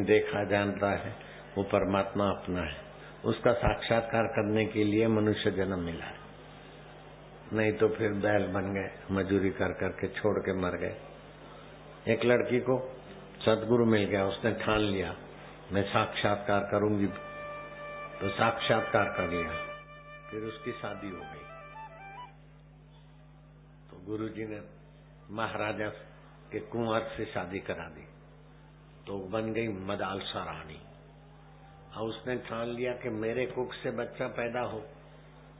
देखा जानता है वो परमात्मा अपना है। उसका साक्षात्कार करने के लिए मनुष्य जन्म मिला है, नहीं तो फिर बैल बन गए, मजूरी कर करके छोड़ के मर गए। एक लड़की को सदगुरु मिल गया, उसने ठान लिया मैं साक्षात्कार करूंगी, तो साक्षात्कार कर लिया। फिर उसकी शादी हो गई, तो गुरुजी ने महाराजा के कुंवर से शादी करा दी, तो बन गई मदालसा रानी। और उसने ठान लिया कि मेरे कुख से बच्चा पैदा हो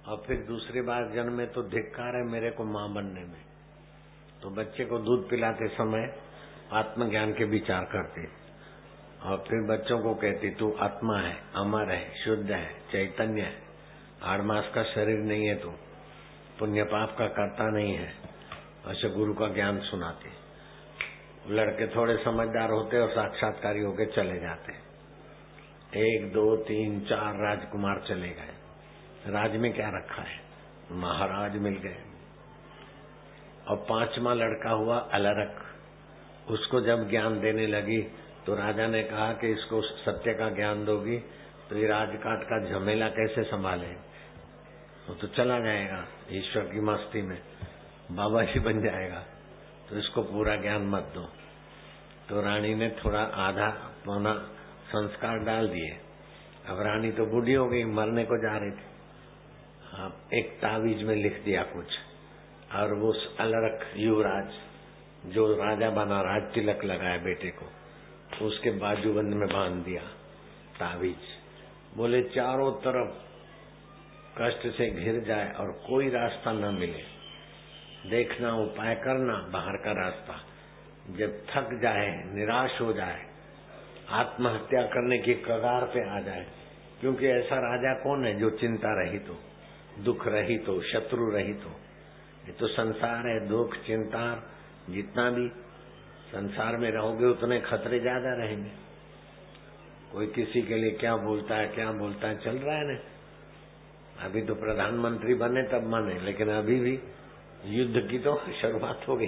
और फिर दूसरी बार जन्म में तो धिक्कार है मेरे को मां बनने में। तो बच्चे को दूध पिलाते समय आत्मज्ञान के विचार करती और फिर बच्चों को कहती तू आत्मा है, अमर है, शुद्ध है, चैतन्य है, आड़मास का शरीर नहीं है, तू पुण्य पाप का करता नहीं है। ऐसे गुरु का ज्ञान सुनाते। लड़के थोड़े समझदार होते और साक्षात्कारी होके चले जाते। 1 2 3 4 राजकुमार चले गए, राज में क्या रखा है, महाराज मिल गए। और 5वां लड़का हुआ अलरक, उसको जब ज्ञान देने लगी तो राजा ने कहा कि इसको सत्य का ज्ञान दोगी तो ये राजकाट का झमेला कैसे संभाले, वो तो चला जाएगा ईश्वर की मस्ती में, बाबा जी बन जाएगा, तो इसको पूरा ज्ञान मत दो। तो रानी ने थोड़ा आधा पौना संस्कार डाल दिए। अब रानी तो बूढ़ी हो गई, मरने को जा रही थी। एक तावीज में लिख दिया कुछ, और वो अलरक युवराज जो राजा बना, राज तिलक लगाया बेटे को, उसके बाजूबंद में बांध दिया तावीज। बोले चारों तरफ कष्ट से घिर जाए और कोई रास्ता न मिले, देखना, उपाय करना बाहर का रास्ता। जब थक जाए, निराश हो जाए, आत्महत्या करने की कगार पे आ जाए, क्योंकि ऐसा राजा कौन है जो चिंता रहित हो, दुख रहित हो, शत्रु रहित हो। ये तो संसार है, दुख चिंता, जितना भी संसार में रहोगे उतने खतरे ज्यादा रहेंगे। कोई किसी के लिए क्या बोलता है, क्या बोलता है, चल रहा है ना। अभी तो प्रधानमंत्री बने तब माने, लेकिन अभी भी युद्ध की तो शुरुआत हो गई।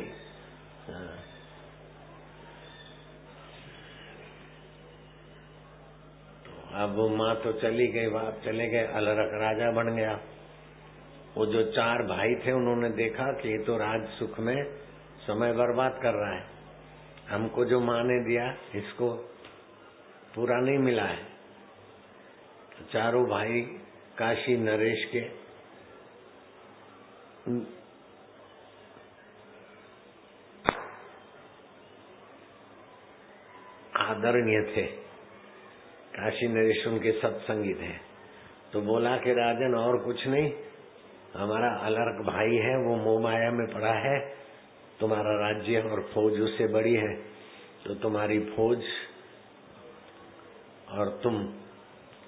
अब वो माँ तो चली गई, बाप चले गए, अलरक राजा बन गया। वो जो 4 भाई थे उन्होंने देखा कि ये तो राज सुख में समय बर्बाद कर रहा है, हमको जो माँ ने दिया इसको पूरा नहीं मिला है। तो चारों भाई काशी नरेश के आदरणीय थे, काशी नरेश उनके सत्संगी थे। तो बोला कि राजन और कुछ नहीं, हमारा अलर्क भाई है, वो मोह माया में पड़ा है, तुम्हारा राज्य और फौज उससे बड़ी है, तो तुम्हारी फौज और तुम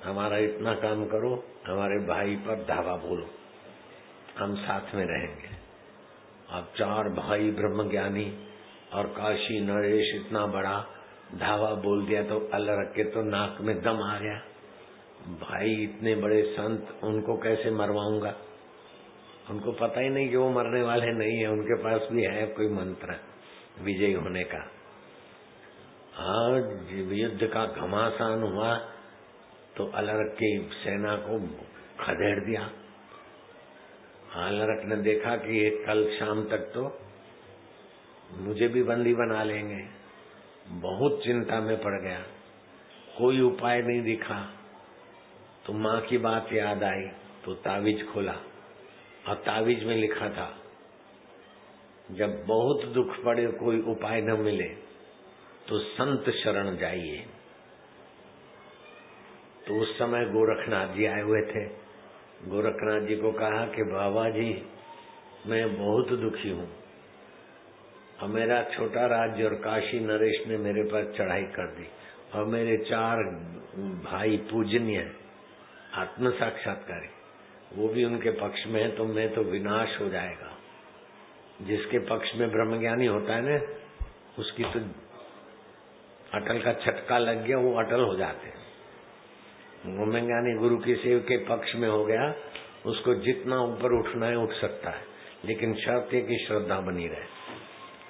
हमारा इतना काम करो, हमारे भाई पर धावा बोलो, हम साथ में रहेंगे। अब 4 भाई ब्रह्मज्ञानी और काशी नरेश इतना बड़ा धावा बोल दिया तो अलर्क के तो नाक में दम आ गया। भाई इतने बड़े संत, उनको कैसे मरवाऊंगा। उनको पता ही नहीं कि वो मरने वाले नहीं है, उनके पास भी है कोई मंत्र विजयी होने का। आज युद्ध का घमासान हुआ तो अलर्क की सेना को खदेड़ दिया। अलर्क ने देखा कि ये कल शाम तक तो मुझे भी बंदी बना लेंगे, बहुत चिंता में पड़ गया, कोई उपाय नहीं दिखा। तो माँ की बात याद आई तो तावीज खोला और तावीज में लिखा था जब बहुत दुख पड़े, कोई उपाय न मिले तो संत शरण जाइए। तो उस समय गोरखनाथ जी आए हुए थे। गोरखनाथ जी को कहा कि बाबा जी मैं बहुत दुखी हूँ और मेरा छोटा राज्य और काशी नरेश ने मेरे पर चढ़ाई कर दी और मेरे 4 भाई पूजनीय आत्म साक्षात्कारी, वो भी उनके पक्ष में है, तो मैं तो विनाश हो जाएगा। जिसके पक्ष में ब्रह्मज्ञानी होता है ना, उसकी तो अटल का छटका लग गया, वो अटल हो जाते हैं। ब्रह्मज्ञानी गुरु की सेव के पक्ष में हो गया, उसको जितना ऊपर उठना है उठ सकता है, लेकिन शर्त है कि श्रद्धा बनी रहे,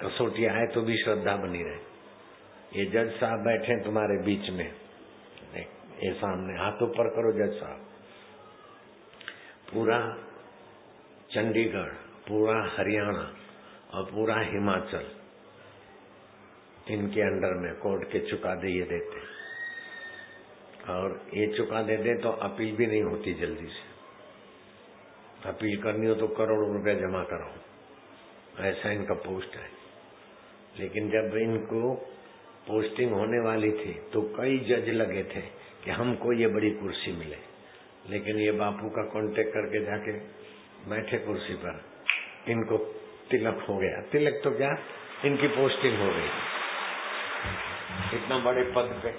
कसौटी आए तो भी श्रद्धा बनी रहे। ये जज साहब बैठे तुम्हारे बीच में, ये सामने हाथ ऊपर करो जज साहब। पूरा चंडीगढ़, पूरा हरियाणा और पूरा हिमाचल इनके अंडर में कोर्ट के चुकादे ये देते, और ये चुकादे दे तो अपील भी नहीं होती जल्दी से। अपील करनी हो तो करोड़ों रुपया जमा कराओ, ऐसा इनका पोस्ट है। लेकिन जब इनको पोस्टिंग होने वाली थी तो कई जज लगे थे कि हमको ये बड़ी कुर्सी मिले, लेकिन ये बापू का कांटेक्ट करके जाके बैठे कुर्सी पर, इनको तिलक हो गया। तिलक तो क्या, इनकी पोस्टिंग हो गई इतना बड़े पद पे।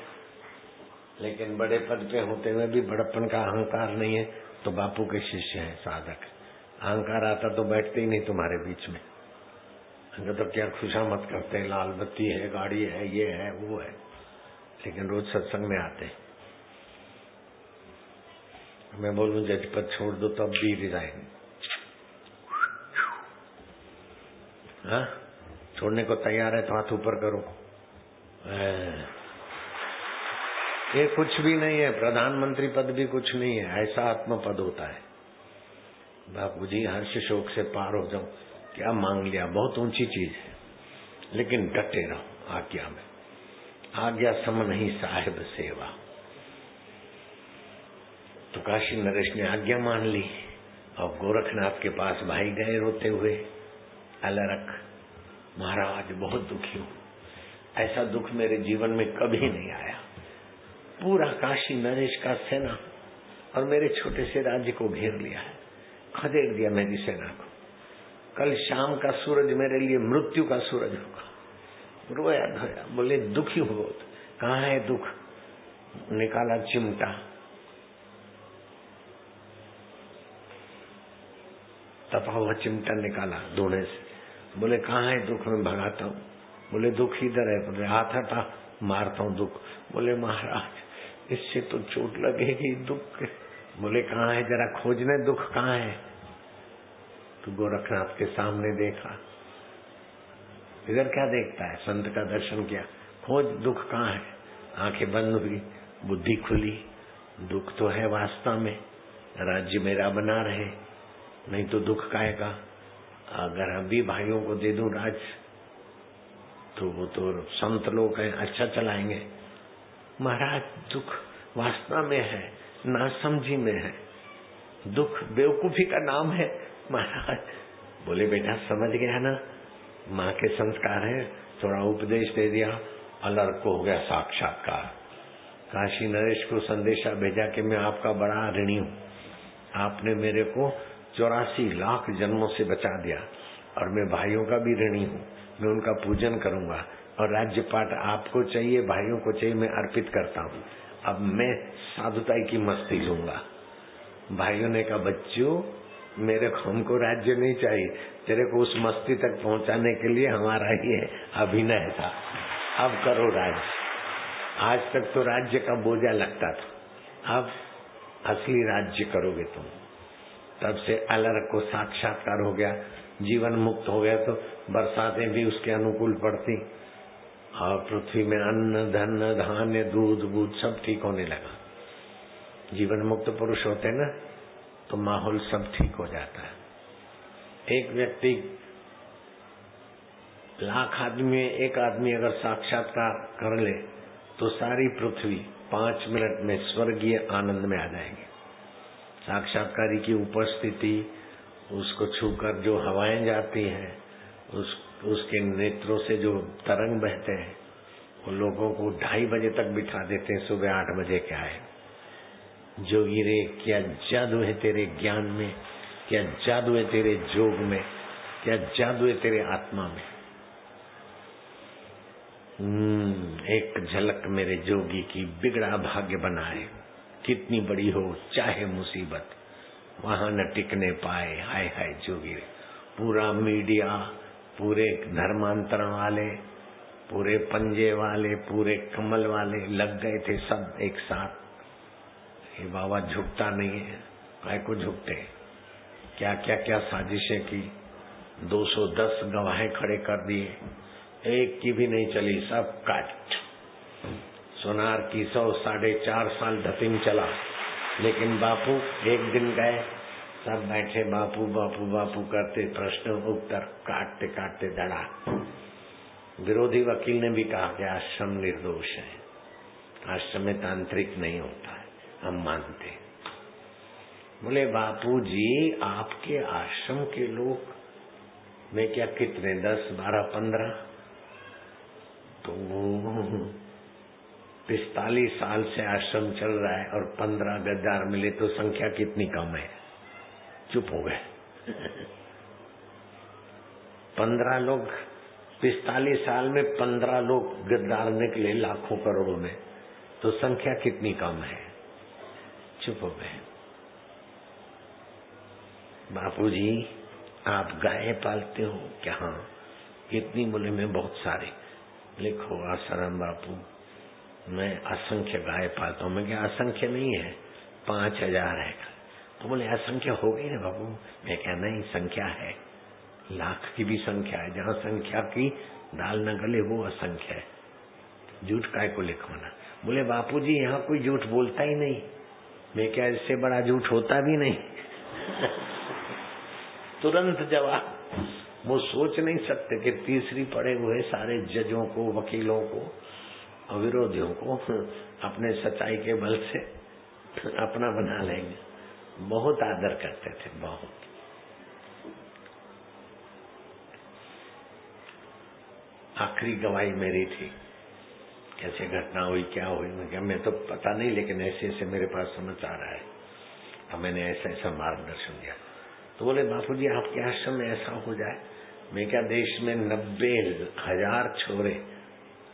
लेकिन बड़े पद पे होते हुए भी बड़प्पन का अहंकार नहीं है, तो बापू के शिष्य हैं साधक। अहंकार आता तो बैठते ही नहीं तुम्हारे बीच में। तो क्या खुशामद करते हैं, लाल बत्ती है, गाड़ी है, ये है, वो है, लेकिन रोज सत्संग में आते। मैं बोलूं जज पद छोड़ दो तब भी रिजाइन, हाँ छोड़ने को तैयार है तो हाथ ऊपर करो। ये कुछ भी नहीं है, प्रधानमंत्री पद भी कुछ नहीं है, ऐसा आत्म पद होता है। बापू जी हर्ष शोक से पार हो जाओ, क्या मांग लिया, बहुत ऊंची चीज है, लेकिन डटे रहो आज्ञा में। आज्ञा सम नहीं साहिब सेवा। तो काशी नरेश ने आज्ञा मान ली और गोरखनाथ के पास भाई गए रोते हुए, अलरख महाराज बहुत दुखी हूं, ऐसा दुख मेरे जीवन में कभी नहीं आया। पूरा काशी नरेश का सेना और मेरे छोटे से राज्य को घेर लिया है, खदेड़ दिया मेरी सेना को। कल शाम का सूरज मेरे लिए मृत्यु का सूरज होगा। रोया धोया, बोले दुखी हो, कहाँ है दुख? निकाला चिमटा, तपा हुआ चिमटा निकाला धोने से, बोले कहाँ है दुख? मैं भगाता हूँ। बोले दुख इधर है। बोले हाथ हटा, मारता हूँ दुख। बोले महाराज इससे तो चोट लगेगी, दुख। बोले कहाँ है, जरा खोजने दुख कहाँ है। तो गोरखनाथ के सामने देखा, इधर क्या देखता है, संत का दर्शन किया, खोज दुख कहाँ है। आंखें बंद हुई, बुद्धि खुली, दुख तो है वास्तव में, राज्य मेरा बना रहे, नहीं तो दुख काहेगा। अगर अभी भाइयों को दे दूं राज तो वो तो संत लोग हैं, अच्छा चलाएंगे। महाराज दुख वास्तव में है, नासमझी में है, दुख बेवकूफी का नाम है महाराज। बोले बेटा समझ गया ना, माँ के संस्कार है, थोड़ा उपदेश दे दिया, अलर्क को हो गया साक्षात्कार। काशी नरेश को संदेशा भेजा कि मैं आपका बड़ा ऋणी हूँ, आपने मेरे को 84 लाख जन्मों से बचा दिया, और मैं भाइयों का भी ऋणी हूँ, मैं उनका पूजन करूंगा, और राज्य पाठ आपको चाहिए, भाइयों को चाहिए, मैं अर्पित करता हूँ। अब मैं साधुताई की मस्ती लूंगा। भाइयों ने कहा बच्चों मेरे को हमको राज्य नहीं चाहिए, तेरे को उस मस्ती तक पहुंचाने के लिए हमारा ये अभिनय था, अब करो राज्य। आज तक तो राज्य का बोझा लगता था, अब असली राज्य करोगे तुम। तब से अलर्क को साक्षात्कार हो गया, जीवन मुक्त हो गया, तो बरसातें भी उसके अनुकूल पड़ती, और पृथ्वी में अन्न धन धान्य दूध बूध सब ठीक होने लगा। जीवन मुक्त पुरुष होते ना तो माहौल सब ठीक हो जाता है। एक व्यक्ति लाख आदमी में एक आदमी अगर साक्षात्कार कर ले तो सारी पृथ्वी 5 मिनट में स्वर्गीय आनंद में आ जाएगी। साक्षात्कारी की उपस्थिति, उसको छूकर जो हवाएं जाती हैं, उसके नेत्रों से जो तरंग बहते हैं, वो लोगों को 2:30 बजे तक बिठा देते हैं, सुबह 8 बजे के आए। जोगी रे क्या जादू है तेरे ज्ञान में, क्या जादू है तेरे जोग में, क्या जादू है तेरे आत्मा में। एक झलक मेरे जोगी की बिगड़ा भाग्य बनाए, कितनी बड़ी हो चाहे मुसीबत, वहां न टिकने पाए। हाय हाय जोगी रे। पूरा मीडिया, पूरे धर्मांतरण वाले, पूरे पंजे वाले, पूरे कमल वाले लग गए थे सब एक साथ। ये बाबा झुकता नहीं है, काय को झुकते। क्या क्या क्या साजिशें की, 210 गवाहें खड़े कर दिए, एक की भी नहीं चली, सब काट। सोनार की 100 4.5 साल धतिंग चला, लेकिन बापू एक दिन गए, सब बैठे बापू बापू बापू करते, प्रश्न उत्तर काटते काटते धड़ा। विरोधी वकील ने भी कहा कि आश्रम निर्दोष है, आश्रम में तांत्रिक नहीं होता है, हम मानते। बोले बापू जी आपके आश्रम के लोग में क्या कितने 10 12 15, तो 45 साल से आश्रम चल रहा है और 15 गद्दार मिले तो संख्या कितनी कम है। चुप हो गए। 15 लोग 45 साल में 15 लोग गद्दार निकले लाखों करोड़ों में, तो संख्या कितनी कम है। चुप हो गए। बापूजी आप गाय पालते हो क्या? हाँ। कितनी? बोले मैं बहुत सारी। लिखो आसाराम बापू मैं असंख्य गाय पालता हूँ। मैं क्या असंख्य नहीं है, 5000 है। तो बोले असंख्य हो गई ना बाबू। मैं क्या नहीं, संख्या है, लाख की भी संख्या है। जहाँ संख्या की दाल न गले वो असंख्य है। झूठ काय को लिखवाना। बोले बापूजी यहाँ कोई झूठ बोलता ही नहीं। मैं क्या इससे बड़ा झूठ होता भी नहीं। तुरंत जवाब। वो सोच नहीं सकते कि तीसरी पड़े हुए सारे जजों को, वकीलों को और विरोधियों को अपने सच्चाई के बल से अपना बना लेंगे। बहुत आदर करते थे, बहुत। आखिरी गवाही मेरी थी। कैसे घटना हुई, क्या हुई, मैं तो पता नहीं, लेकिन ऐसे ऐसे मेरे पास समाचार आए और मैंने ऐसा ऐसा मार्गदर्शन दिया। तो बोले बापूजी आपके आश्रम में ऐसा हो जाए। मैं क्या देश में 90,000 छोरे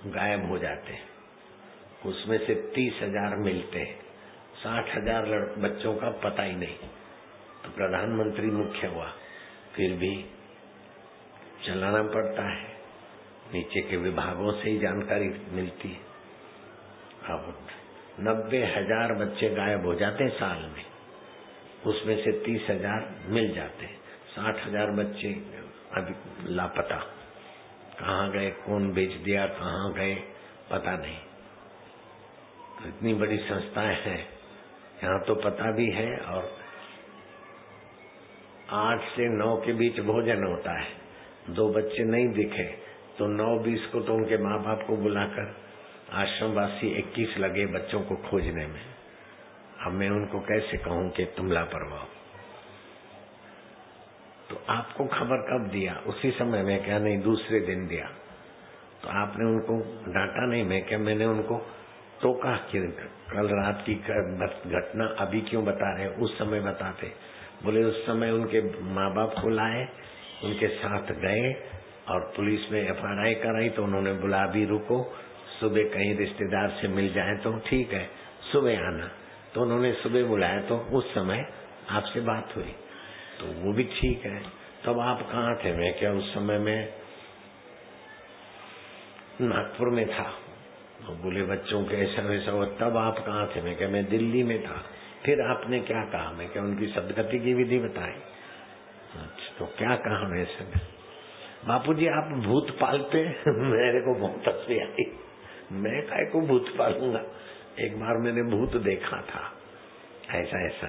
गायब हो जाते, उसमें से 30,000 मिलते, 60,000 बच्चों का पता ही नहीं। तो प्रधानमंत्री मुख्य हुआ, फिर भी चलाना पड़ता है, नीचे के विभागों से ही जानकारी मिलती है। अब 90,000 बच्चे गायब हो जाते हैं साल में, उसमें से 30,000 मिल जाते हैं। 60,000 बच्चे अभी लापता, कहाँ गए, कौन बेच दिया, कहाँ गए पता नहीं। तो इतनी बड़ी संस्थाएं हैं, यहाँ तो पता भी है। और 8 से 9 के बीच भोजन होता है, 2 बच्चे नहीं दिखे तो 9-20 को तो उनके माँ बाप को बुलाकर आश्रमवासी 21 लगे बच्चों को खोजने में। अब मैं उनको कैसे कहूं कि तुम लापरवाह हो। तो आपको खबर कब दिया? उसी समय में क्या? नहीं, दूसरे दिन दिया। तो आपने उनको डांटा नहीं? मैं क्या, मैंने उनको टोका कि कल रात की घटना अभी क्यों बता रहे, उस समय बताते। बोले उस समय उनके माँ बाप को लाए, उनके साथ गए और पुलिस में FIR कराई। तो उन्होंने बोला अभी रुको, सुबह कहीं रिश्तेदार से मिल जाए तो ठीक है, सुबह आना। तो उन्होंने सुबह बुलाया तो उस समय आपसे बात हुई, तो वो भी ठीक है। तब आप कहाँ थे? मैं क्या उस समय में नागपुर में था। तो बोले बच्चों के ऐसा वैसा हुआ, तब आप कहाँ थे? मैं क्या, मैं दिल्ली में था। फिर आपने क्या कहा? मैं क्या, उनकी सदगति की विधि बताई। अच्छा, तो क्या कहा? वैसे बापूजी आप भूत पालते? मेरे को बहुत हंसी आई। मैं काय को भूत पालूंगा? एक बार मैंने भूत देखा था, ऐसा ऐसा।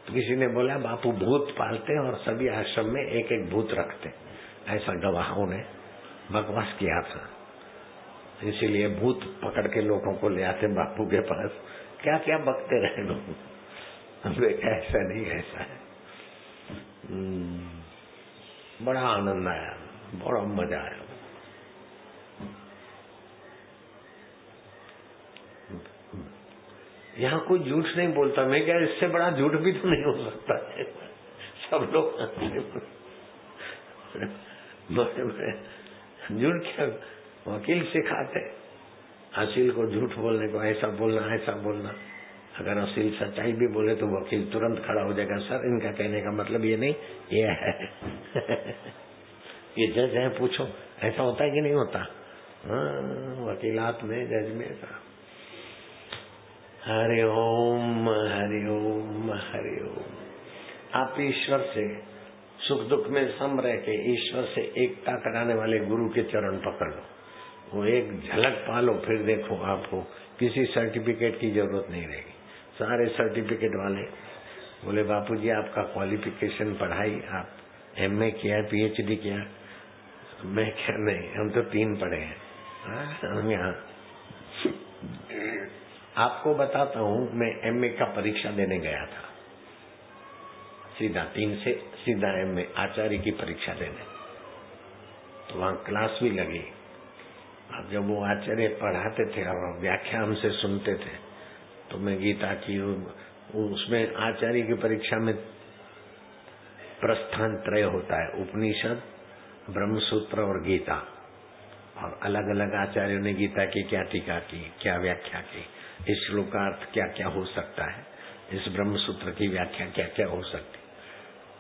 तो किसी ने बोला बापू भूत पालते और सभी आश्रम में एक एक भूत रखते, ऐसा गवाहों ने बकवास किया था। इसीलिए भूत पकड़ के लोगों को ले आते बापू के पास, क्या क्या बकते रहे लोग। ऐसा नहीं, ऐसा है। बड़ा आनंद आया, बड़ा मजा आया। यहाँ कोई झूठ नहीं बोलता। मैं क्या, इससे बड़ा झूठ भी तो नहीं हो सकता है। सब लोग बड़े बड़े झूठ क्या वकील सिखाते, असील को झूठ बोलने को, ऐसा बोलना ऐसा बोलना। अगर असील सच्चाई भी बोले तो वकील तुरंत खड़ा हो जाएगा, सर इनका कहने का मतलब ये नहीं, ये है। ये जज है, पूछो ऐसा होता है कि नहीं होता? हाँ, वकीलात में, जज में। हरि ओम हरि ओम हरि ओम। आप ईश्वर से सुख दुख में सम रह के ईश्वर से एकता कराने वाले गुरु के चरण पकड़ लो। वो एक झलक पालो, फिर देखो आपको किसी सर्टिफिकेट की जरूरत नहीं रहेगी। सारे सर्टिफिकेट वाले बोले बापूजी आपका क्वालिफिकेशन पढ़ाई, आप MA किया, PhD किया। मैं क्या नहीं, हम तो 3 पढ़े हैं। हम यहाँ आपको बताता हूँ, मैं MA का परीक्षा देने गया था, सीधा 3 से सीधा MA आचार्य की परीक्षा देने। तो वहाँ क्लास भी लगी। अब जब वो आचार्य पढ़ाते थे और व्याख्या हमसे सुनते थे, तो मैं गीता की उसमें आचार्य की परीक्षा में प्रस्थान त्रय होता है, उपनिषद, ब्रह्मसूत्र और गीता। और अलग अलग आचार्यों ने गीता की क्या टीका की, क्या व्याख्या की, इस श्लोक का अर्थ क्या क्या हो सकता है, इस ब्रह्मसूत्र की व्याख्या क्या क्या हो सकती।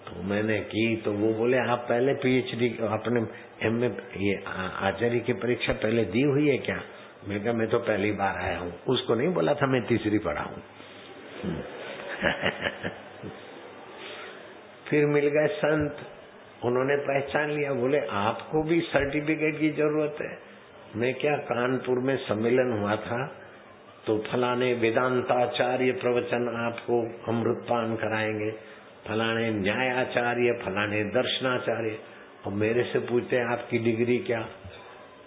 तो मैंने की, तो वो बोले आप पहले PhD अपने MA ये आचार्य की परीक्षा पहले दी हुई है क्या? मैं कहा मैं तो पहली बार आया हूँ। उसको नहीं बोला था मैं तीसरी पढ़ा हूँ। फिर मिल गए संत, उन्होंने पहचान लिया, बोले आपको भी सर्टिफिकेट की जरूरत है। मैं क्या, कानपुर में सम्मेलन हुआ था, तो फलाने वेदांताचार्य प्रवचन आपको अमृतपान कराएंगे, फलाने न्यायाचार्य, फलाने दर्शनाचार्य। और मेरे से पूछते हैं आपकी डिग्री क्या?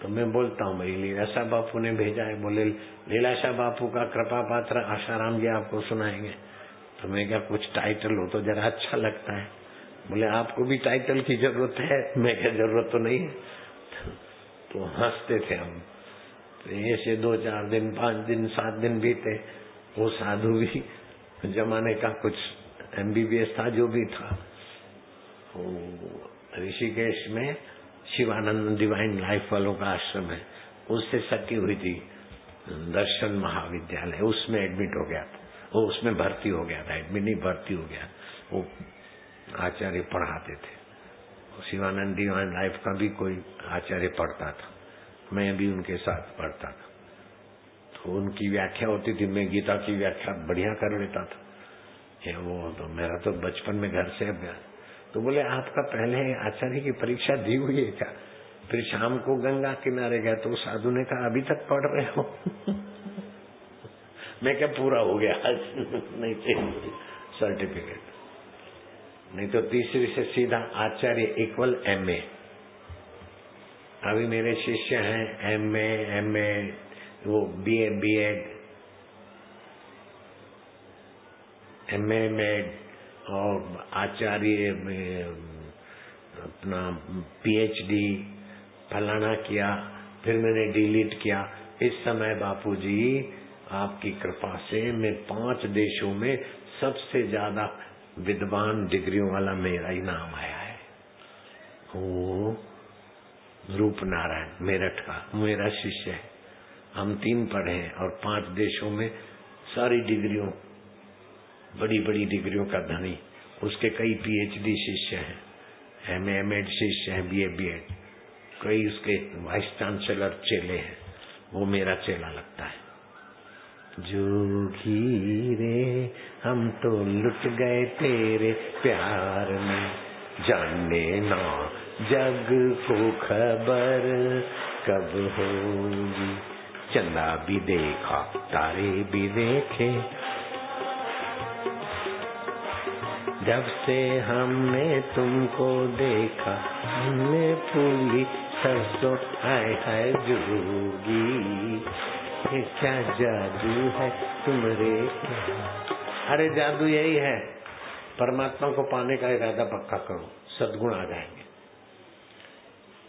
तो मैं बोलता हूँ भाई लीलाशाह बापू ने भेजा है। बोले लीलाशाह बापू का कृपा पात्र आशाराम जी आपको सुनाएंगे। तो मैं क्या, कुछ टाइटल हो तो जरा अच्छा लगता है। बोले आपको भी टाइटल की जरूरत है? मैं क्या, जरूरत तो नहीं है। तो हंसते थे हम। तो ऐसे 2-4 दिन, 5 दिन, 7 दिन बीते। वो साधु भी जमाने का कुछ MBBS था, जो भी था, ऋषिकेश में शिवानंद डिवाइन लाइफ वालों का आश्रम है, उससे सटी हुई थी दर्शन महाविद्यालय, उसमें एडमिट हो गया था। वो उसमें भर्ती हो गया था, एडमिट नहीं भर्ती हो गया। वो आचार्य पढ़ाते थे, शिवानंद डिवाइन लाइफ का भी कोई आचार्य पढ़ता था, मैं भी उनके साथ पढ़ता था। तो उनकी व्याख्या होती थी, मैं गीता की व्याख्या बढ़िया कर लेता था। वो तो मेरा तो बचपन में घर से अभ्यास। तो बोले आपका पहले आचार्य की परीक्षा दी हुई है क्या? फिर शाम को गंगा किनारे गया तो साधु ने कहा अभी तक पढ़ रहे हो? मैं क्या, पूरा हो गया नहीं चाहिए सर्टिफिकेट। नहीं तो तीसरी से सीधा आचार्य इक्वल MA। अभी मेरे शिष्य हैं MA, वो BA, B.Ed, MA में, और आचार्य अपना PhD फलाना किया, फिर मैंने डिलीट किया। इस समय बापूजी आपकी कृपा से मैं 5 देशों में सबसे ज्यादा विद्वान डिग्रियों वाला मेरा ही नाम आया है। वो रूप नारायण मेरठ का मेरा शिष्य है। हम 3 पढ़े हैं और 5 देशों में सारी डिग्रियों, बड़ी बड़ी डिग्रियों का धनी। उसके कई PhD शिष्य हैं, MA, M.Ed शिष्य हैं, BA, B.Ed, कई उसके वाइस चांसलर चेले हैं। वो मेरा चेला लगता है। जोगी रे हम तो लुट गए तेरे प्यार में, जानने ना जग को खबर कब होगी। चंदा भी देखा, तारे भी देखे, जब से हमने तुमको देखा, हमने फूली सरसों, हाय हाय जोगी, ये क्या जादू है तुम्हारे। अरे जादू यही है, परमात्मा को पाने का इरादा पक्का करो, सद्गुण आ जाएंगे।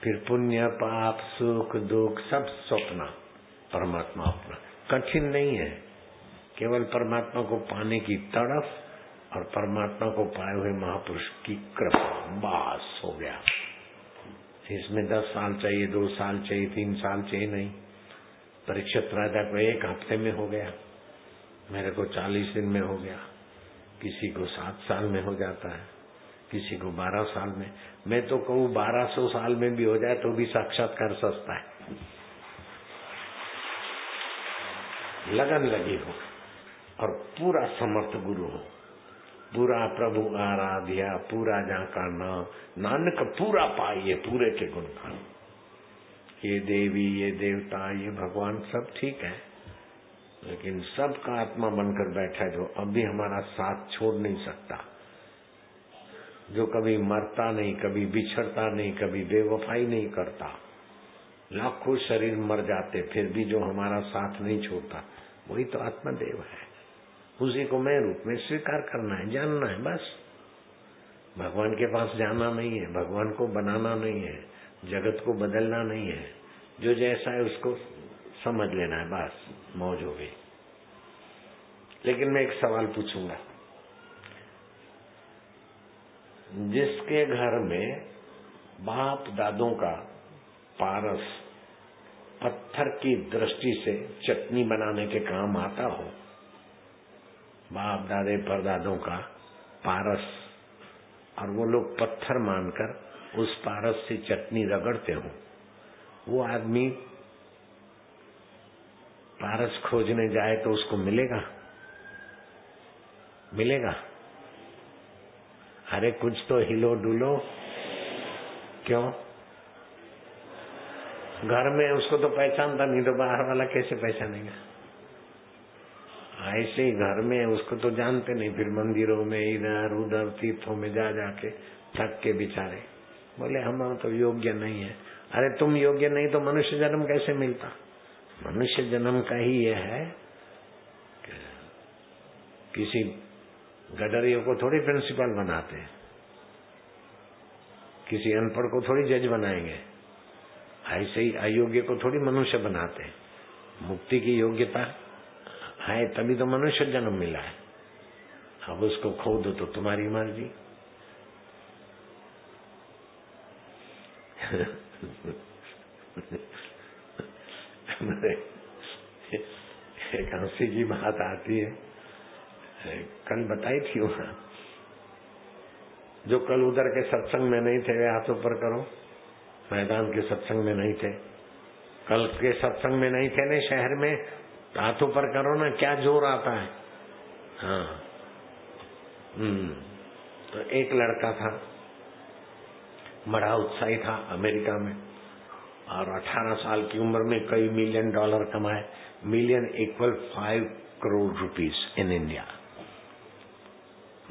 फिर पुण्य पाप सुख दुख सब स्वप्न, परमात्मा अपना। कठिन नहीं है, केवल परमात्मा को पाने की तड़फ और परमात्मा को पाए हुए महापुरुष की कृपा, बस हो गया। इसमें 10 साल चाहिए, 2 साल चाहिए, 3 साल चाहिए नहीं। परीक्षित राजा को 1 हफ्ते में हो गया, मेरे को 40 दिन में हो गया, किसी को 7 साल में हो जाता है, किसी को 12 साल में। मैं तो कहूँ 1200 साल में भी हो जाए तो भी साक्षात्कार सस्ता है। लगन लगी हो और पूरा समर्थ गुरु हो, पूरा प्रभु आराध्या, पूरा जाका नाम, नानक पूरा पाइए पूरे के गुण खान। ये देवी, ये देवता, ये भगवान सब ठीक है, लेकिन सबका आत्मा बनकर बैठा है जो अभी हमारा साथ छोड़ नहीं सकता, जो कभी मरता नहीं, कभी बिछड़ता नहीं, कभी बेवफाई नहीं करता, लाखों शरीर मर जाते फिर भी जो हमारा साथ नहीं छोड़ता, वही तो आत्मदेव है। उसी को मैं रूप में स्वीकार करना है, जानना है बस। भगवान के पास जाना नहीं है, भगवान को बनाना नहीं है, जगत को बदलना नहीं है, जो जैसा है उसको समझ लेना है, बस मौज हो गई। लेकिन मैं एक सवाल पूछूंगा, जिसके घर में बाप दादों का पारस पत्थर की दृष्टि से चटनी बनाने के काम आता हो, बाप दादे परदादों का पारस, और वो लोग पत्थर मानकर उस पारस से चटनी रगड़ते हो, वो आदमी पारस खोजने जाए तो उसको मिलेगा? मिलेगा? अरे कुछ तो हिलो डुलो, क्यों? घर में उसको तो पहचानता नहीं, तो बाहर वाला कैसे पहचानेगा? ऐसे ही घर में उसको तो जानते नहीं, फिर मंदिरों में इधर उधर तीर्थों में जा जाके थक के बेचारे बोले हम तो योग्य नहीं है। अरे तुम योग्य नहीं तो मनुष्य जन्म कैसे मिलता? मनुष्य जन्म का ही यह है, किसी गडरियों को थोड़ी प्रिंसिपल बनाते हैं, किसी अनपढ़ को थोड़ी जज बनाएंगे, ऐसे ही अयोग्य को थोड़ी मनुष्य बनाते हैं। मुक्ति की योग्यता है तभी तो मनुष्य जन्म मिला है, अब उसको खो दो तो तुम्हारी मर्जी। एक हंसी की बात आती है, कल बताई थी वहां, जो कल उधर के सत्संग में नहीं थे वे हाथ ऊपर करो। मैदान के सत्संग में नहीं थे, कल के सत्संग में नहीं थे ना शहर में, हाथ ऊपर करो ना, क्या जोर आता है। हाँ तो एक लड़का था, बड़ा उत्साही था, अमेरिका में, और 18 साल की उम्र में कई $1 मिलियन कमाए। Million equal 5 crore rupees in India,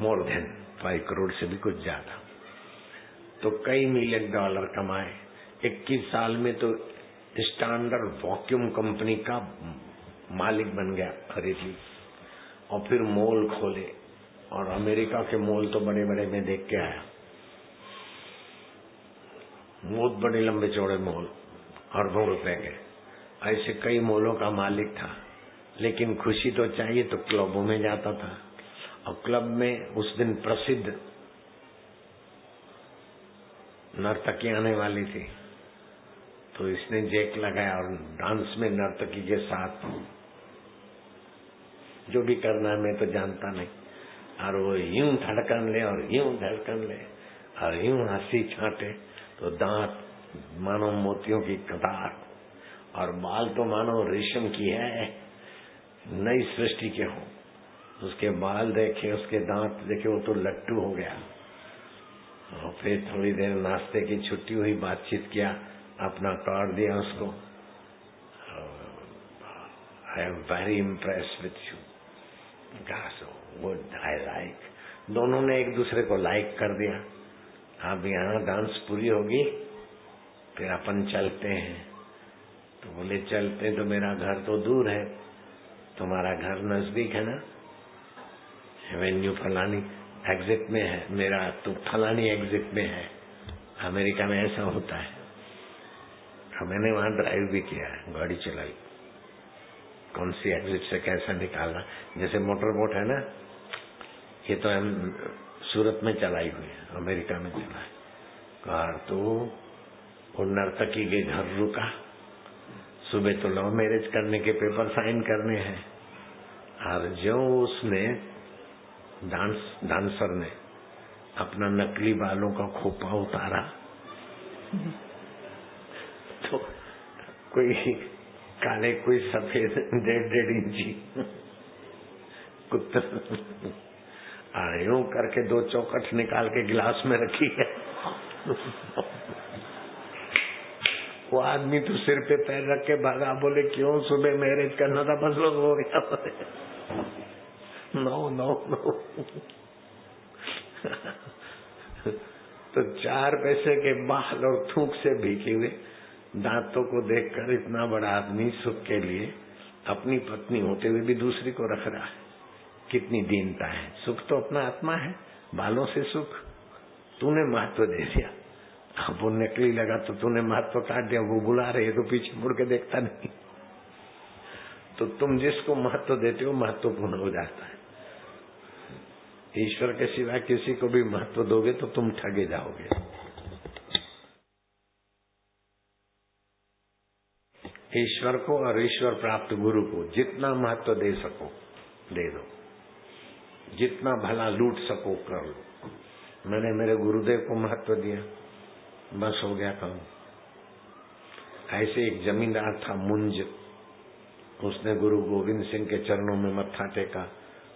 more than 5 crore से भी कुछ ज्यादा, तो कई $1 मिलियन कमाए। 21 साल में तो स्टैंडर्ड वॉक्यूम कंपनी का मालिक बन गया, खरीद ली, और फिर मॉल खोले, और अमेरिका के मॉल तो बड़े बड़े मैं देख के आया, बहुत बड़े लंबे चौड़े मॉल, अरबों रुपए के, ऐसे कई मॉलों का मालिक था। लेकिन खुशी तो चाहिए तो क्लबों में जाता था, और क्लब में उस दिन प्रसिद्ध नर्तकी आने वाली थी, तो इसने जैक लगाया और डांस में नर्तकी के साथ जो भी करना है मैं तो जानता नहीं, और वो यूं धड़कन ले और यूं धड़कन ले और यूं हंसी छाटे, तो दांत मानो मोतियों की कतार, और बाल तो मानो रेशम की है, नई सृष्टि के हो। उसके बाल देखे, उसके दांत देखे, वो तो लट्टू हो गया। और फिर थोड़ी देर नाश्ते की छुट्टी हुई, बातचीत किया, अपना कार्ड दिया उसको, I am very impress with you, good, I like. दोनों ने एक दूसरे को लाइक कर दिया। अब यहाँ डांस पूरी होगी फिर अपन चलते हैं, तो बोले चलते, तो मेरा घर तो दूर है, तुम्हारा घर नजदीक है ना, एवेन्यू फलानी एग्जिट में है, मेरा तो फलानी एग्जिट में है। अमेरिका में ऐसा होता है। तो मैंने वहां ड्राइव भी किया है, गाड़ी चलाई, कौन सी एग्जिट से कैसा निकालना, जैसे मोटर बोट है ना, ये तो हम सूरत में चलाई हुई है, अमेरिका में चला है कार। तो वो नर्तकी के घर रुका, सुबह तो लव मैरिज करने के पेपर साइन करने हैं, और जो उसने डांसर ने अपना नकली बालों का खोपा उतारा, तो कोई काले कोई सफेद 1.5 इंची कुत्ता यूं करके 2 चौखट निकाल के गिलास में रखी है। वो आदमी तो सिर पे पैर रख के भागा, बोले क्यों सुबह मैरिज करना था, बस लोग हो गया। No no no. तो 4 पैसे के बाल और थूक से भीगे हुए दांतों को देखकर इतना बड़ा आदमी सुख के लिए अपनी पत्नी होते हुए भी दूसरी को रख रहा है। कितनी दीनता है। सुख तो अपना आत्मा है, बालों से सुख तूने महत्व दे दिया। अब वो नकली लगा तो तूने महत्व काट दिया। वो बुला रही है तो पीछे मुड़ के देखता नहीं। तो तुम जिसको महत्व देते हो महत्वपूर्ण हो जाता है। ईश्वर के सिवा किसी को भी महत्व दोगे तो तुम ठगे जाओगे। ईश्वर को और ईश्वर प्राप्त गुरु को जितना महत्व दे सको दे दो, जितना भला लूट सको कर लो। मैंने मेरे गुरुदेव को महत्व दिया, बस हो गया काम। ऐसे एक जमींदार था मुंज, उसने गुरु गोविंद सिंह के चरणों में मत्था टेका।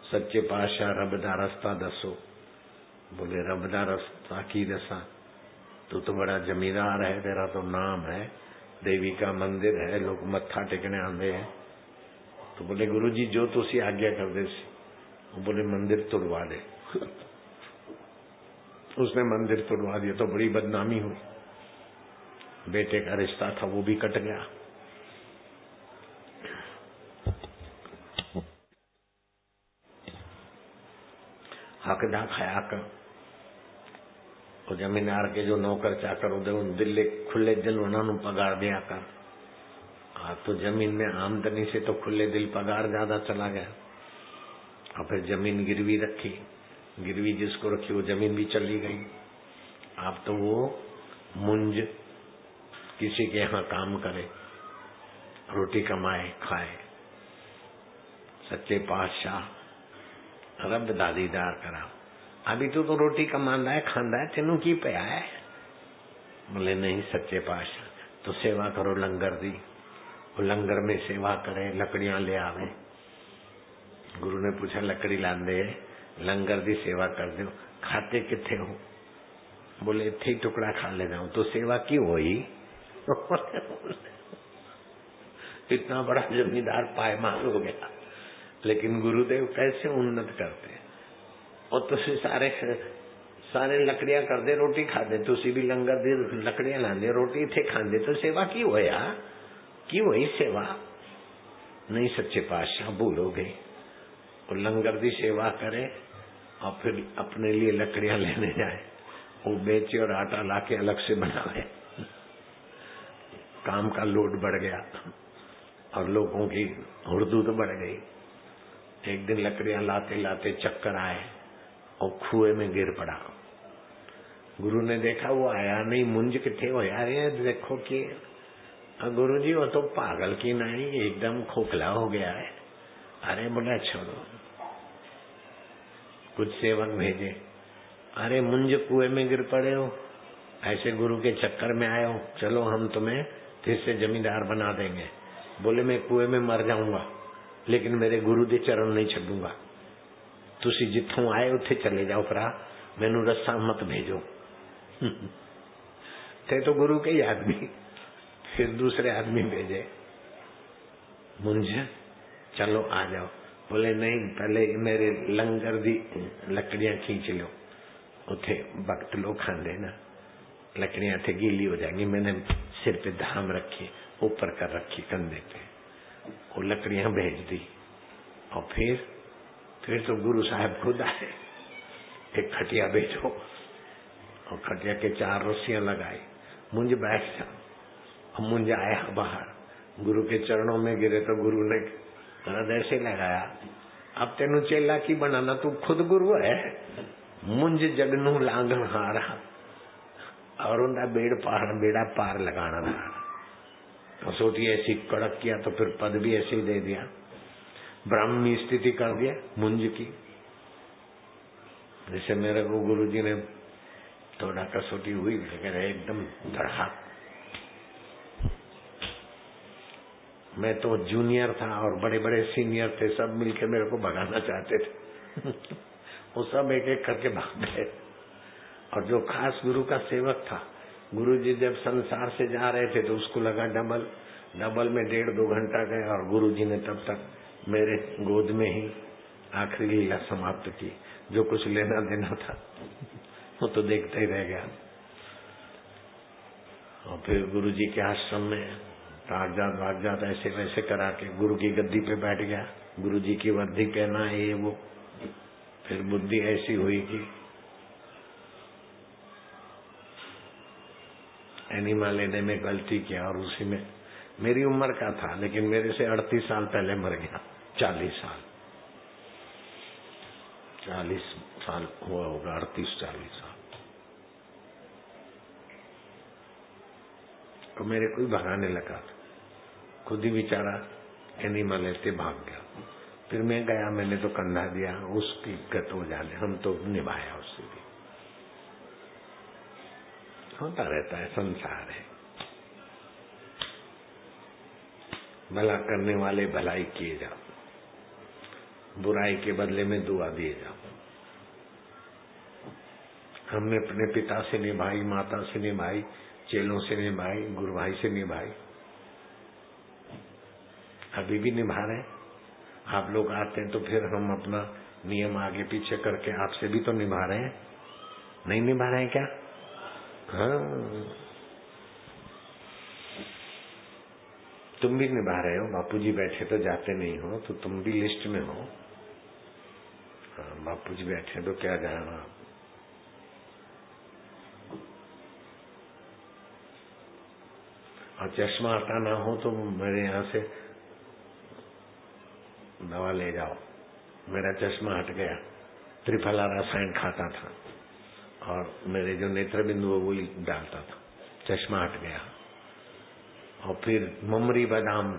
सच्चे पातशाह रबदा रास्ता दसो। बोले रबदा रास्ता की दसा, तू तो बड़ा जमींदार है, तेरा तो नाम है, देवी का मंदिर है, लोग मत्था टेकने आते हैं। तो बोले गुरुजी जो तुसी आज्ञा कर दे। वो बोले मंदिर तोड़वा दे। उसने मंदिर तोड़वा दिया तो बड़ी बदनामी हुई। बेटे का रिश्ता था वो भी कट गया। हकदा खाया कर। तो जमींदार के जो नौकर चाकर होते उन दिल्ली खुले दिल उन्होंने पगार दिया कर। तो जमीन में आमदनी से तो खुले दिल पगार ज्यादा चला गया। और फिर जमीन गिरवी रखी, गिरवी जिसको रखी वो जमीन भी चली गई। अब तो वो मुंज किसी के यहाँ काम करे, रोटी कमाए खाए। सच्चे पातशाह रब दा दीदार करा। अभी तो रोटी कमांदा है, खांदा है, तेनू की पिया है? बोले नहीं सच्चे पातशाह, तो सेवा करो लंगर दी। वो लंगर में सेवा करे, लकड़ियां ले आवे। गुरु ने पूछा लकड़ी लांदे, लंगर दी सेवा कर दो, खाते किथे हो? बोले थे टुकड़ा खा ले जाऊं। तो सेवा क्यों हुई? इतना बड़ा जमींदार पायमाल हो गया। लेकिन गुरुदेव कैसे उन्नत करते। और तुसी सारे लकड़ियां कर दे, रोटी खा दे, तुसी भी लंगर दे, लकड़ियां लांदे, रोटी थे खांदे, तो सेवा क्यों होया? क्यों हुई सेवा? नहीं सच्चे पातशाह भूलोगे। और लंगर की सेवा करे और फिर अपने लिए लकड़ियां लेने जाए, वो बेचे और आटा लाके अलग से बनावे। काम का लोड बढ़ गया और लोगों की हुड़दूद बढ़ गई। एक दिन लकड़ियां लाते लाते चक्कर आए और कुएं में गिर पड़ा। गुरु ने देखा वो आया नहीं, मुंज किथे हो यार, देखो कि गुरु जी वो तो पागल की नहीं, एकदम खोखला हो गया है। अरे बोला छोड़ो, कुछ सेवक भेजे। अरे मुंज कुएं में गिर पड़े हो, ऐसे गुरु के चक्कर में आए हो, चलो हम तुम्हें फिर से जमींदार बना देंगे। बोले मैं कुएं में मर जाऊंगा लेकिन मेरे गुरु दे चरण नहीं छूंगा। तुसी जिथों आए उथे चले जाओ, भरा मैनू रस्सा मत भेजो। थे तो गुरु के ही आदमी, फिर दूसरे आदमी भेजे। मुंज चलो आ जाओ। बोले नहीं, पहले मेरे लंगर दी लकड़ियां खींच लो, उथे भक्त लोग खांदे ना, लकड़ियां थे गीली हो जाएंगी। मैंने सिर पे धाम रखी, ऊपर कर रखी कंधे पे, वो लकड़ियां भेज दी। और फिर तो गुरु साहब खुद आए, एक खटिया भेजो, और खटिया के 4 रस्सियां लगाई। मुंज बैठ जा। और मुंज आया बाहर, गुरु के चरणों में गिरे तो गुरु ने हृदय से लगाया, अब तेनू चेला की बनाना, तू खुद गुरु है। मुंज जगनू लांघन हारा, और उनका बेड़ा पार लगाना था। कसौटी ऐसी कड़क किया तो फिर पद भी ऐसे ही दे दिया, ब्राह्मणी स्थिति कर दिया मुंज की। जैसे मेरे को गुरु जी ने थोड़ा कसौटी हुई, लेकिन एकदम धड़ाक। मैं तो जूनियर था और बड़े बड़े सीनियर थे, सब मिलके मेरे को भगाना चाहते थे। वो सब एक एक करके भाग गए। और जो खास गुरु का सेवक था गुरुजी जब संसार से जा रहे थे तो उसको लगा डबल में 1.5-2 घंटा गए और गुरुजी ने तब तक मेरे गोद में ही आखिरी लीला समाप्त की। जो कुछ लेना देना था वो तो देखते ही रह गया। और फिर गुरुजी के आश्रम में कागजात ऐसे वैसे करा के गुरु की गद्दी पे बैठ गया। गुरुजी की वर्दी पहना ये वो। फिर बुद्धि ऐसी हुई कि एनिमा लेने में गलती किया और उसी में मेरी उम्र का था, लेकिन मेरे से 38 साल पहले मर गया। 40 साल हुआ होगा, 38-40 साल। तो मेरे को ही भगाने लगा था, खुद ही बेचारा एनिमा लेते भाग गया। फिर मैं गया, मैंने तो कंधा दिया, उसकी गत हो जाने हम तो निभाया। उससे भी होता रहता है, संसार है। भला करने वाले भलाई किए जाओ, बुराई के बदले में दुआ दिए जाओ। हमने अपने पिता से निभाई, माता से निभाई, चेलों से निभाई, गुरु भाई से निभाई, अभी भी निभा रहे। आप लोग आते हैं तो फिर हम अपना नियम आगे पीछे करके आपसे भी तो निभा रहे हैं। नहीं निभा रहे हैं क्या? हाँ, तुम भी निभा रहे हो। बापूजी बैठे तो जाते नहीं हो, तो तुम भी लिस्ट में हो। हाँ, बापूजी बैठे तो क्या जाना। और चश्मा हटाना हो तो मेरे यहाँ से दवा ले जाओ। मेरा चश्मा हट गया, त्रिफला रसायन खाता था और मेरे जो नेत्र बिंदु वो वही डालता था, चश्मा हट गया। और फिर ममरी बादाम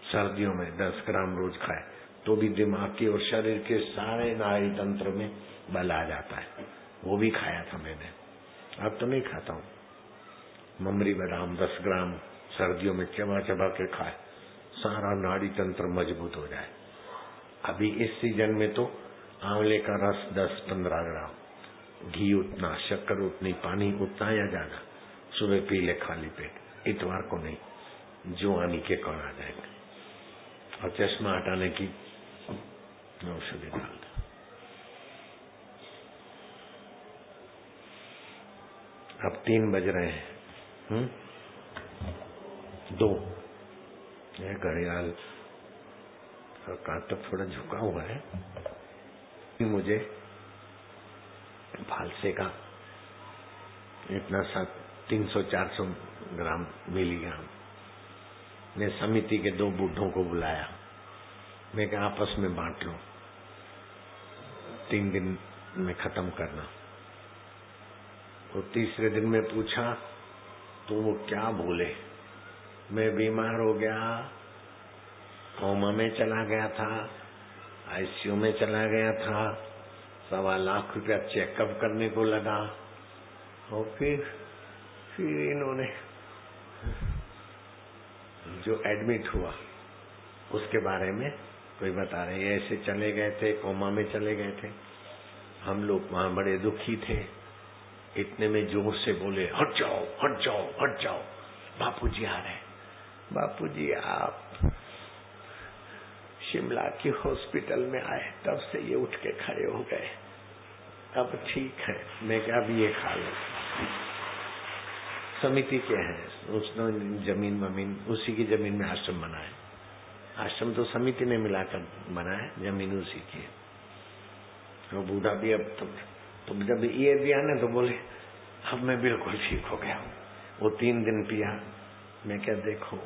सर्दियों में 10 ग्राम रोज खाए तो भी दिमाग की और शरीर के सारे नाड़ी तंत्र में बल आ जाता है। वो भी खाया था मैंने, अब तो नहीं खाता हूँ। ममरी बादाम 10 ग्राम सर्दियों में चबा चबा के खाए, सारा नाड़ी तंत्र मजबूत हो जाए। अभी इस सीजन में तो आंवले का रस 10-15 ग्राम, घी उतना, शक्कर उतनी, पानी उतना या ज्यादा, सुबह पी ले खाली पेट। इतवार को नहीं, जुआनी के कण आ जाएंगे। और चश्मा हटाने की औषधि डाल दो। अब 3 बज रहे हैं। 2 यह घड़ियाल का तो थोड़ा झुका हुआ है। मुझे फालसे का इतना सा 300-400 ग्राम मिलीग्राम। मैं समिति के 2 बूढ़ों को बुलाया, मैं कहा आपस में बांट लो, 3 दिन में खत्म करना। तो तीसरे दिन में पूछा तो वो क्या बोले, मैं बीमार हो गया, कोमा में चला गया था, आईसीयू में चला गया था, 1.25 लाख रुपया चेकअप करने को लगा। और फिर इन्होंने जो एडमिट हुआ उसके बारे में कोई बता रहे, ऐसे चले गए थे, कोमा में चले गए थे। हम लोग वहां बड़े दुखी थे। इतने में जोर से बोले, हट जाओ हट जाओ हट जाओ, बापूजी आ रहे। बापूजी आप शिमला की हॉस्पिटल में आए तब से ये उठ के खड़े हो गए, अब ठीक है। मैं क्या, अभी ये खा लो। समिति के हैं, उसने जमीन वमीन उसी की जमीन में आश्रम बनाए। आश्रम तो समिति ने मिलाकर बनाया, जमीन उसी की। वो बूढ़ा भी अब तो जब ये दिया ना तो बोले अब मैं बिल्कुल ठीक हो गया हूँ। वो 3 दिन पिया। मैं क्या, देखो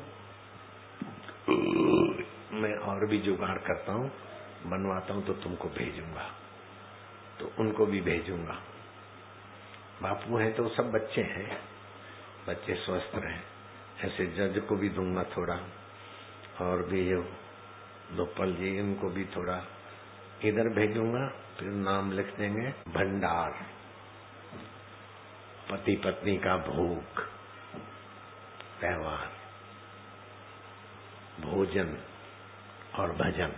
मैं और भी जुगाड़ करता हूँ, बनवाता हूँ तो तुमको भेजूंगा, तो उनको भी भेजूंगा। बापू है तो सब बच्चे हैं, बच्चे स्वस्थ रहे। ऐसे जज को भी दूंगा थोड़ा, और भी दोपल जी इनको भी थोड़ा इधर भेजूंगा। फिर नाम लिख देंगे भंडार, पति पत्नी का भोग, त्यौहार, भोजन और भजन।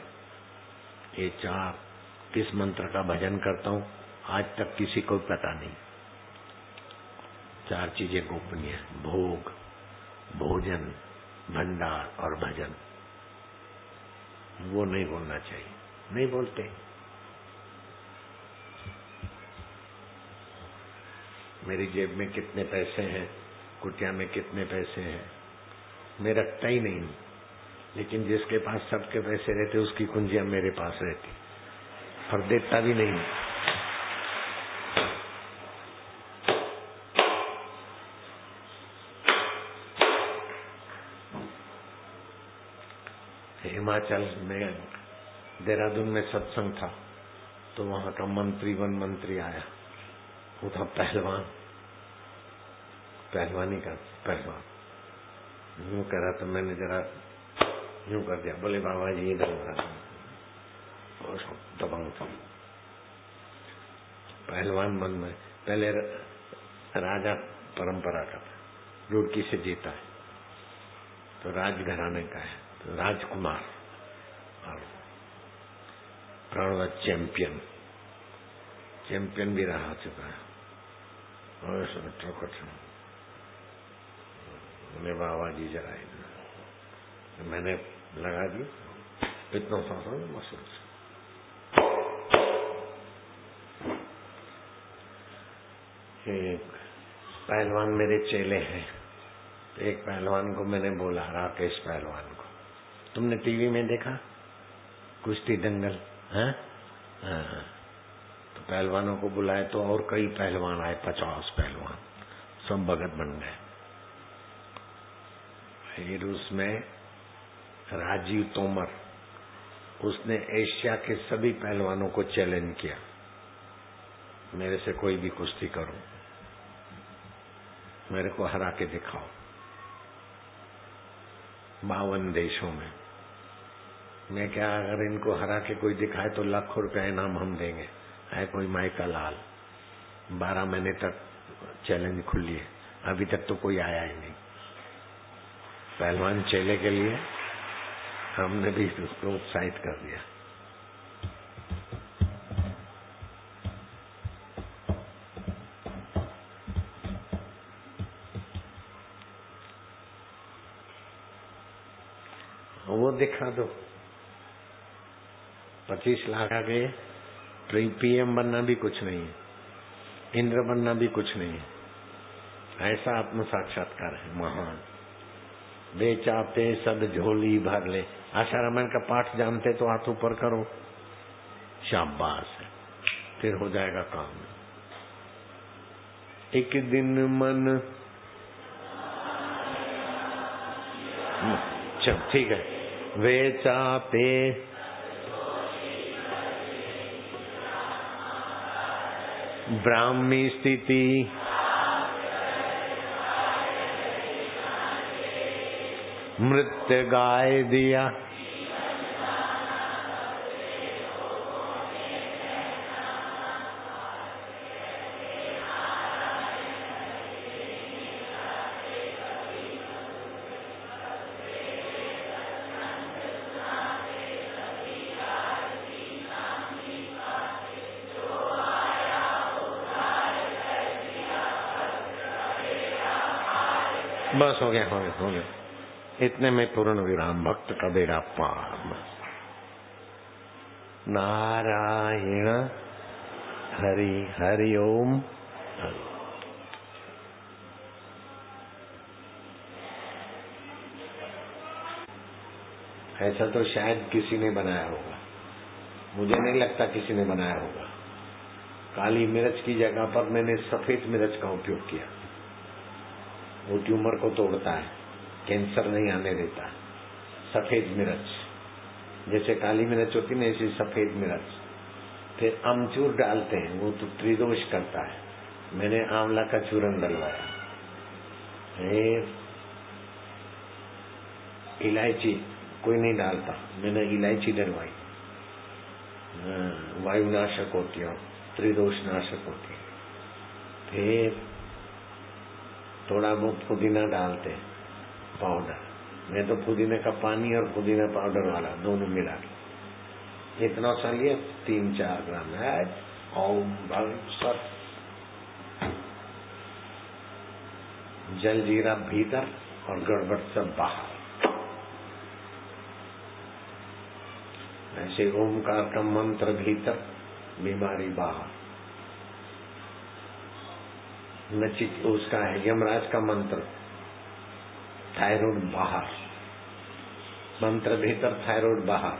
ये 4 किस मंत्र का भजन करता हूँ आज तक किसी को पता नहीं। 4 चीजें गोपनीय, भोग, भोजन, भंडार और भजन। वो नहीं बोलना चाहिए, नहीं बोलते। मेरी जेब में कितने पैसे हैं, कुटिया में कितने पैसे हैं, मैं रखता ही नहीं हूं, लेकिन जिसके पास सबके पैसे रहते उसकी कुंजियां मेरे पास रहती, और देता भी नहीं। हिमाचल में देहरादून में सत्संग था, तो वहां का मंत्री, वन मंत्री आया, वो था पहलवान, पहलवानी का पहलवान। यूं कह रहा, तो मैंने जरा यूं कर दिया, बोले बाबा जी इधर दबंग था पहलवान। मन में पहले राजा परंपरा का था, रुड़की से जीता है, तो राजघराने का है, तो राजकुमार और प्रणव चैंपियन, चैंपियन भी रहा चुका है। और बोले बाबा जी जरा इधर, मैंने लगा दी इतना सा मसूल से। एक पहलवान मेरे चेले हैं, तो एक पहलवान को मैंने बोला, राकेश पहलवान को, तुमने टीवी में देखा कुश्ती दंगल है? तो पहलवानों को बुलाए, तो और कई पहलवान आए, 50 पहलवान, सब भगत बन गए। फिर उसमें राजीव तोमर, उसने एशिया के सभी पहलवानों को चैलेंज किया, मेरे से कोई भी कुश्ती करो, मेरे को हरा के दिखाओ। 52 देशों में। मैं क्या, अगर इनको हरा के कोई दिखाए तो लाखों रुपया इनाम हम देंगे। है कोई माइका लाल, 12 महीने तक चैलेंज खुली है, अभी तक तो कोई आया ही नहीं। पहलवान चेले के लिए हमने भी उसको उत्साहित कर दिया। वो दिखा दो, 25 लाख आ गए, पीएम बनना भी कुछ नहीं है, इंद्र बनना भी कुछ नहीं है। ऐसा आत्म साक्षात्कार है महान। बेचाते सब झोली भर ले। आशा रामायण का पाठ जानते तो हाथ ऊपर करो, शाबाश है, फिर हो जाएगा काम। एक दिन मन, चल ठीक है, वे चाहते ब्राह्मी स्थिति मृत्य गाय दिया। बस हो गया, हो गया, हो गया, इतने में पूर्ण विराम। भक्त का बेड़ा पार। नारायण हरि हरि ओम। ऐसा तो शायद किसी ने बनाया होगा, मुझे नहीं लगता किसी ने बनाया होगा। काली मिर्च की जगह पर मैंने सफेद मिर्च का उपयोग किया। वो ट्यूमर को तोड़ता है, कैंसर नहीं आने देता। सफेद मिर्च, जैसे काली मिर्च होती है, ऐसी सफेद मिर्च। फिर अमचूर डालते हैं, वो तो त्रिदोष करता है। मैंने आंवला का चूरन डलवाया। इलायची कोई नहीं डालता, मैंने इलायची डलवाई। वायुनाशक होती है, त्रिदोष नाशक होती है। फिर थोड़ा बहुत पुदीना डालते हैं, पाउडर। मैं तो पुदीने का पानी और पुदीना पाउडर वाला दोनों मिला के इतना सा लिया, 3-4 ग्राम है। ओम भगवत जलजीरा भीतर और गड़बड़ सब बाहर। ऐसे ओमकार का मंत्र भीतर, बीमारी बाहर। नचित उसका है यमराज का मंत्र, थायराइड बाहर। मंत्र भीतर, थायराइड बाहर,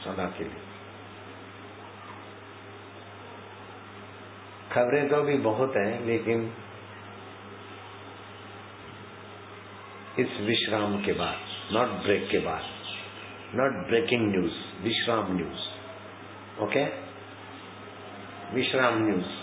सदा के लिए। खबरें तो भी बहुत है, लेकिन इस विश्राम के बाद, नॉट ब्रेक के बाद, नॉट ब्रेकिंग न्यूज, विश्राम न्यूज। ओके, विश्राम न्यूज।